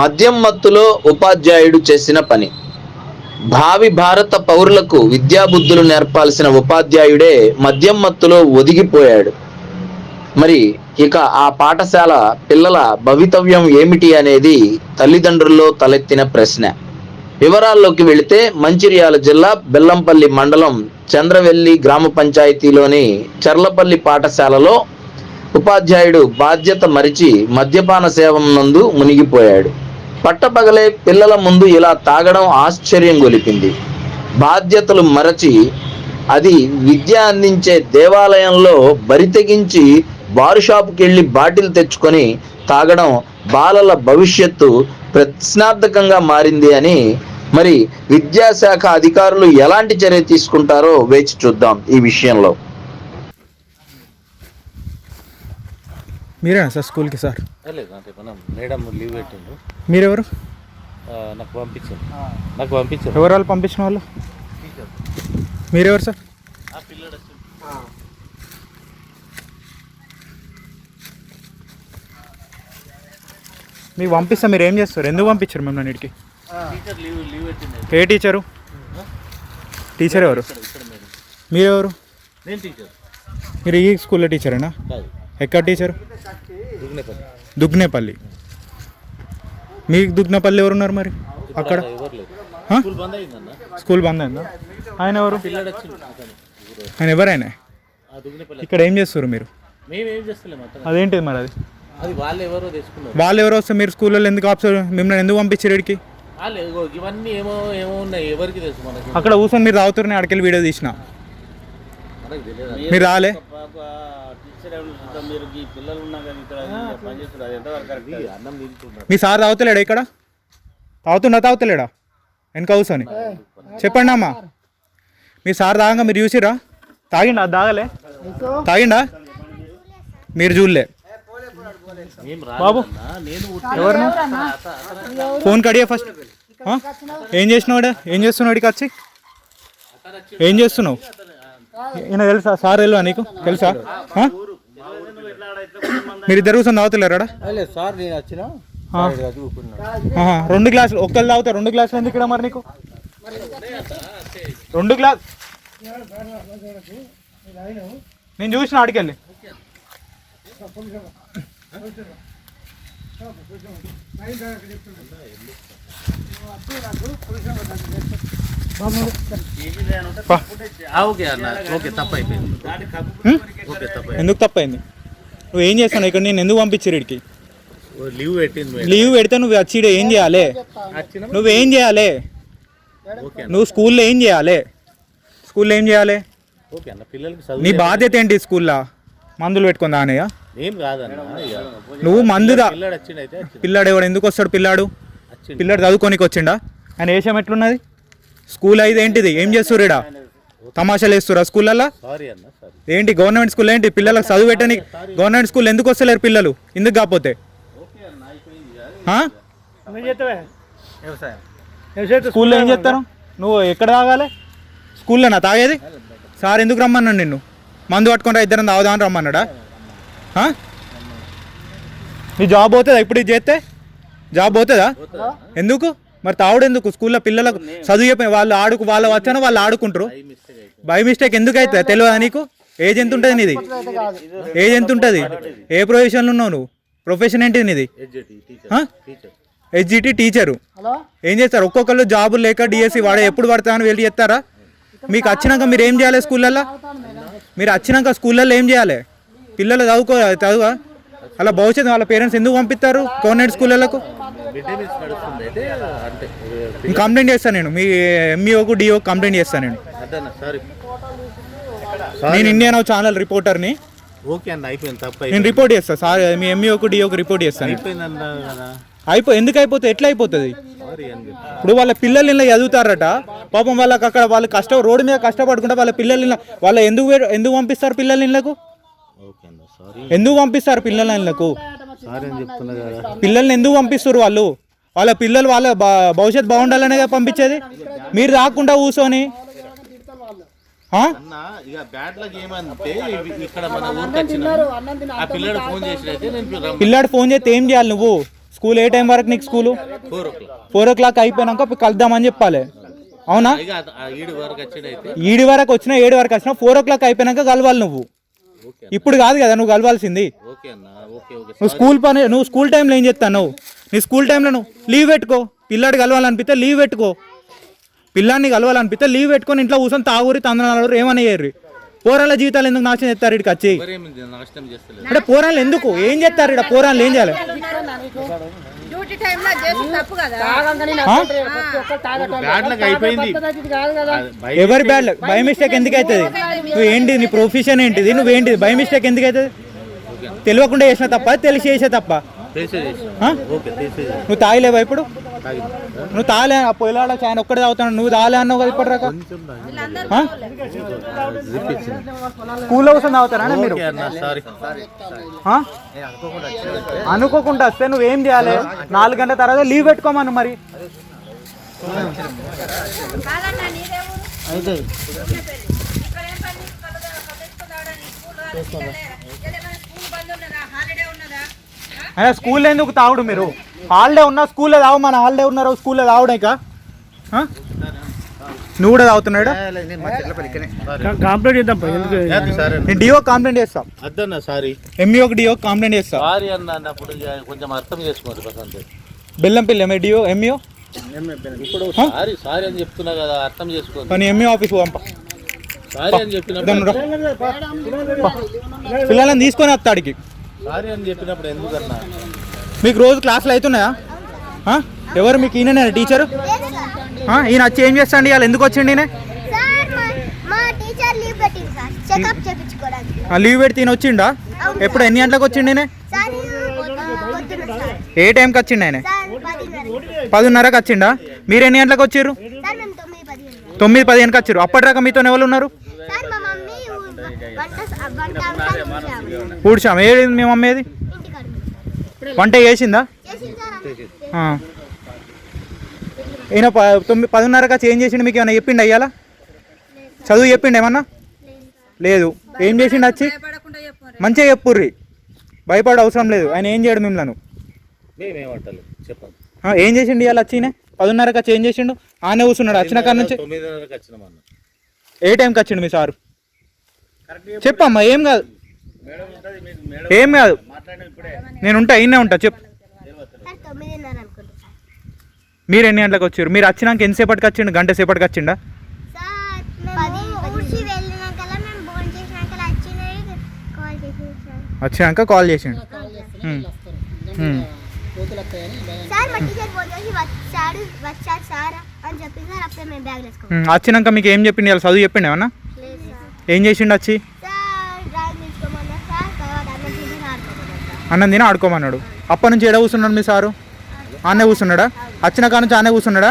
మద్యం మత్తులో ఉపాధ్యాయుడు చేసిన పని. భావి భారత పౌరులకు విద్యాబుద్ధులు నేర్పాల్సిన ఉపాధ్యాయుడే మద్యం మత్తులో ఒదిగిపోయాడు. మరి ఇక ఆ పాఠశాల పిల్లల భవితవ్యం ఏమిటి అనేది తల్లిదండ్రుల్లో తలెత్తిన ప్రశ్న. వివరాల్లోకి వెళితే మంచిర్యాల జిల్లా బెల్లంపల్లి మండలం చంద్రవెల్లి గ్రామ పంచాయతీలోని చర్లపల్లి పాఠశాలలో ఉపాధ్యాయుడు బాధ్యత మరిచి మద్యపాన సేవం నందు మునిగిపోయాడు. పట్టపగలే పిల్లల ముందు ఇలా తాగడం ఆశ్చర్యం గొలిపింది. బాధ్యతలు మరచి అది విద్య అందించే దేవాలయంలో బరితెగించి బారు షాపుకి వెళ్ళి బాటిల్ తెచ్చుకొని తాగడం బాలల భవిష్యత్తు ప్రశ్నార్థకంగా మారింది అని మరి విద్యాశాఖ అధికారులు ఎలాంటి చర్య తీసుకుంటారో వేచి చూద్దాం. ఈ విషయంలో మీరేనా సార్ స్కూల్కి? సార్ మేడం లీవ్ పెట్టిండు. మీరెవరు? నాకు పంపించారు. ఎవరు వాళ్ళు పంపించిన వాళ్ళు? మీరెవరు సార్? మీకు పంపిస్తా, మీరు ఏం చేస్తారు? ఎందుకు పంపించారు మేము నన్నిటికి? ఏ టీచరు? టీచర్ ఎవరు? మీరెవరు? మీరు ఈ స్కూల్లో టీచరేనా? ఎక్కడ టీచరు? దుగ్నేపల్లి. మీకు దుగ్నేపల్లి ఎవరున్నారు మరి అక్కడ? స్కూల్ బంద్ అయిందా? ఆయన ఎవరు? ఆయన ఎవరైనా ఇక్కడ ఏం చేస్తారు మీరు? అదేంటిది మరి? అది వాళ్ళు ఎవరు వస్తే మీరు స్కూల్లో ఎందుకు ఆప్షన్? మిమ్మల్ని ఎందుకు పంపించారు ఇక్కడికి? అక్కడ కూర్చొని మీరు తాగుతారని అక్కడికి వీడియో తీసిన మీరు రాలే. మీ సార్ తాగుతలేడా? ఇక్కడ తాగుతలేడా? వెనక కూర్చొని చెప్పండి అమ్మా. మీ సార్ తాగంగా మీరు చూసిరా? తాగిండా? అది తాగలే? తాగిండా? మీరు చూడలే బాబు? ఎవరు? Phone Kadiya first. ఏం చేసినావాడా? ఏం చేస్తున్నావు? ఇక్కడికి వచ్చి ఏం చేస్తున్నావు? ఈయన తెలుసా? సార్ తెలుసా నీకు? తెలుసా? మీరిద్దరు కూర్చొని తాగుతలేరాడా? రెండు గ్లాసులు ఒక్కళ్ళు తాగుతారు. రెండు గ్లాసులు ఎందుకు ఇక్కడ మరి నీకు? రెండు గ్లాస్ నేను చూసిన ఆడికెళ్ళి. ఎందుకు తప్పైంది? నువ్వు ఏం చేస్తాను ఇక్కడ? నేను ఎందుకు పంపించారు ఇక్కడికి? లీవ్ పెడితే నువ్వు వచ్చి ఏం చేయాలి? నువ్వేం చేయాలి? నువ్వు స్కూల్లో ఏం చేయాలి? స్కూల్లో ఏం చేయాలి? నీ బాధ్యత ఏంటి? స్కూల్లో మందులు పెట్టుకుందా అన్నయ్య? నువ్వు మందుదా? పిల్లాడు ఎవడు? ఎందుకు వస్తాడు పిల్లాడు? పిల్లాడు చదువుకోనికి వచ్చిండా? ఆయన వేషం ఎట్లున్నది? స్కూల్ అయితే ఏంటిది? ఏం చేస్తారు ఇక్కడ? తమాషాలు వేస్తురా స్కూళ్ళల్లో? ఏంటి గవర్నమెంట్ స్కూల్ ఏంటి? పిల్లలకు చదువు పెట్టని గవర్నమెంట్ స్కూల్ ఎందుకు వస్తలేరు పిల్లలు? ఎందుకు కాకపోతే? స్కూల్లో ఏం చేస్తారు? నువ్వు ఎక్కడ తాగాలి? స్కూల్లోనా తాగేది? సార్ ఎందుకు రమ్మన్నాడు నిన్ను? మందు పట్టుకుంటా ఇద్దరం తాగుదామని రమ్మన్నాడా? నీ జాబ్ పోతుందా ఇప్పుడు ఇది చేస్తే? జాబ్ పోతుందా? ఎందుకు మరి తాగుడు ఎందుకు? స్కూల్లో పిల్లలకు చదువు చెప్పి వాళ్ళు వాళ్ళు వచ్చానో వాళ్ళు ఆడుకుంటారు. బై మిస్టేక్ ఎందుకు అవుతుంది? తెలియదా నీకు? ఏజ్ ఎంత ఉంటుంది నీది? ఏజ్ ఎంత ఉంటుంది? ఏ ప్రొఫెషన్లో ఉన్నావు నువ్వు? ప్రొఫెషన్ ఏంటిది నీది? HGT teacher. ఏం చేస్తారు? ఒక్కొక్కళ్ళు జాబులు లేక డిఎస్సి వాడే ఎప్పుడు పడతా అని వెళ్ళి చేస్తారా? మీకు వచ్చినాక మీరు ఏం చేయాలి? స్కూళ్ళల్లో మీరు వచ్చినాక స్కూళ్ళల్లో ఏం చేయాలి? పిల్లలు చదువా? అలా భవిష్యత్తు వాళ్ళ పేరెంట్స్ ఎందుకు పంపిస్తారు గవర్నమెంట్ స్కూళ్ళకు? కంప్లైంట్ చేస్తాను నేను. మీ ఎంఈఓకు డిఓ కంప్లైంట్ చేస్తాను నేను. నేను ఇండియన్ ఛానల్ రిపోర్టర్ని. నేను రిపోర్ట్ చేస్తాను సార్. మీ ఎంఈఓకు డిఓకు రిపోర్ట్ చేస్తాను. ఎందుకు అయిపోతుంది? ఎట్లా అయిపోతుంది? ఇప్పుడు వాళ్ళ పిల్లలు ఇలా చదువుతారట పాపం. వాళ్ళకి అక్కడ వాళ్ళు రోడ్డు మీద కష్టపడుకుంటే వాళ్ళ పిల్లలు వాళ్ళ ఎందుకు పంపిస్తారు పిల్లల ఇళ్ళకు? ఎందుకు పంపిస్తారు పిల్లల ఇళ్ళకు? పిల్లల్ని ఎందుకు పంపిస్తారు వాళ్ళు? వాళ్ళ పిల్లలు వాళ్ళ భవిష్యత్తు బాగుండాలనే పంపించేది. మీరు రాకుండా కూర్చొని పిల్లాడు ఫోన్ చేస్తే ఏం చేయాలి నువ్వు? స్కూల్ ఏ టైం వరకు నీకు స్కూలు? 4 o'clock. 4 o'clock అయిపోయినాక కలుద్దామని చెప్పాలి, అవునా? ఇక ఈడు వరకు వచ్చేదైతే ఈడి వరకు వచ్చినా 7 వరకు వచ్చినా 4 o'clock అయిపోయినాక కలవాలి నువ్వు. ఓకే ఇప్పుడు కాదు కదా నువ్వు కలవాల్సింది. ఓకే అన్న, ఓకే ఓకే. నువ్వు నువ్వు స్కూల్ టైంలో ఏం చేస్తావు? నువ్వు నీ స్కూల్ టైంలో నువ్వు లీవ్ పెట్టుకో. పిల్లాడు కలవాలనిపిస్తే లీవ్ పెట్టుకో. పిల్లాడిని కలవాలనిపిస్తే లీవ్ పెట్టుకొని ఇంట్లో కూర్చొని తాగురి తందనాలు ఏమని చేయరు. పోరాళ్ళ జీవితాలు ఎందుకు నాశనం చేస్తారు ఇక్కడికి వచ్చి? ఎవరేమి నాశనం చేస్తలేదు. అంటే పోరాళ్ళు ఎందుకు ఏం చేస్తారు ఇక్కడ? పోరాళ్ళు ఏం చేయాలి? డ్యూటీ టైంలో చేసి తప్పు కదా. బ్యాడ్లకు అయిపోయింది. ఎవరి బ్యాడ్ బై మిస్టేక్ ఎందుకు అవుతుంది? నువ్వు ఏంటి, నీ ప్రొఫెషన్ ఏంటిది, నువ్వేంటిది? బై మిస్టేక్ ఎందుకు అవుతుంది? తెలియకుండా చేసిన తప్ప తెలిసి చేసే తప్ప? నువ్వు తాగలేవా ఇప్పుడు? నువ్వు తాగలే పొలాడ ఆయన ఒక్కడే తాగుతాడు, నువ్వు తాగలే అన్నావు కదా ఇప్పటి రాక. స్కూల్లో కోసం తాగుతారా మీరు? అనుకోకుండా వస్తే నువ్వేం చేయాలి? 4 గంటల తర్వాత లీవ్ పెట్టుకోమను మరి. కాదన్నా నీదే ఊరు. ఇక్కడ ఏం పని? స్కూల్ బంద్ ఉన్నదా? హాలిడే ఉన్నదా? అయినా స్కూల్లో ఎందుకు తాగుడు మీరు? హాలిడే ఉన్నా స్కూల్లో తాగు. మన హాలిడే ఉన్నారు స్కూల్లో తాగుడే ఇక. నువ్వు కూడా తాగుతున్నాడు. కంప్లైంట్ చేద్దాం. నేను డిఓ కంప్లైంట్ చేస్తా. అద్దన్న సారీ, ఎంఈఓకి డిఓ కంప్లైంట్ చేస్తా. సారీ అన్న అన్నప్పుడు కొంచెం అర్థం చేసుకోండి Basant. Bellampalli MA DO MEO ఇప్పుడు సారీ సారీ అని చెప్తున్నా కదా, అర్థం చేసుకోండి. కానీ ఎంఈఓ ఆఫీస్ పంప. సారీ అని చెప్పినప్పుడు పిల్లలని తీసుకొని వస్తాడికి. సారీ అని చెప్పినప్పుడు ఎందుకన్నా? మీకు రోజు క్లాసులు అవుతున్నాయా? ఎవరు మీకు? ఈయన టీచరు? ఈయన వచ్చి ఏం చేస్తాండి? ఇవాళ ఎందుకు వచ్చిండి? లీవ్ పెట్టి ఈయన వచ్చిండా? ఎప్పుడు ఎన్ని గంటలకు వచ్చిండి? ఏ టైంకి వచ్చిండు ఆయన? 10:30కి వచ్చిండా? మీరు ఎన్ని గంటలకు వచ్చారు? 9:15కి వచ్చారు. అప్పటిదాకా మీతో ఎవరు ఉన్నారు? ఊడ్చాం. ఏది మీ మమ్మీ? ఏది వంట చేసిందా? ఈయన 10:30కి వచ్చి ఏం చేసిండు? మీకు ఏమైనా చెప్పిండు? అయ్యాలా చదువు చెప్పిండు ఏమన్నా? లేదు. ఏం చేసిండు వచ్చి? మంచిగా చెప్పుర్రి, భయపడే అవసరం లేదు. ఆయన ఏం చేయడు మిమ్మల్ని. ఏం చేసిండు ఇవాళ వచ్చి? 10:30కి వచ్చి ఏం చేసిండు? ఆనే కూర్చున్నాడు వచ్చిన కాడ నుంచి. 9:30కి వచ్చినామన్న. ఏ టైంకి వచ్చిండు మీ సారు? చెప్పమ్మా. ఏం కాదు, ఏం కాదు, నేను ఉంటా, ఈయనే ఉంటా. చెప్పు. మీరు ఎన్ని గంటలకు వచ్చారు? మీరు వచ్చినాక ఎంతసేపటికి వచ్చిండు? గంట సేపటికి వచ్చిండా? వచ్చినాక కాల్ చేసిండు. వచ్చినాక మీకు ఏం చెప్పిండు? ఇలా చదువు చెప్పిండు ఏమన్నా? ఏం చేసిండు వచ్చి? అన్నం తిని ఆడుకోమన్నాడు. అప్పటి నుంచి ఎడ కూర్చున్నాడు మీ సారు? ఆనే కూర్చున్నాడా? వచ్చిన కాడ నుంచి ఆనే కూర్చున్నాడా?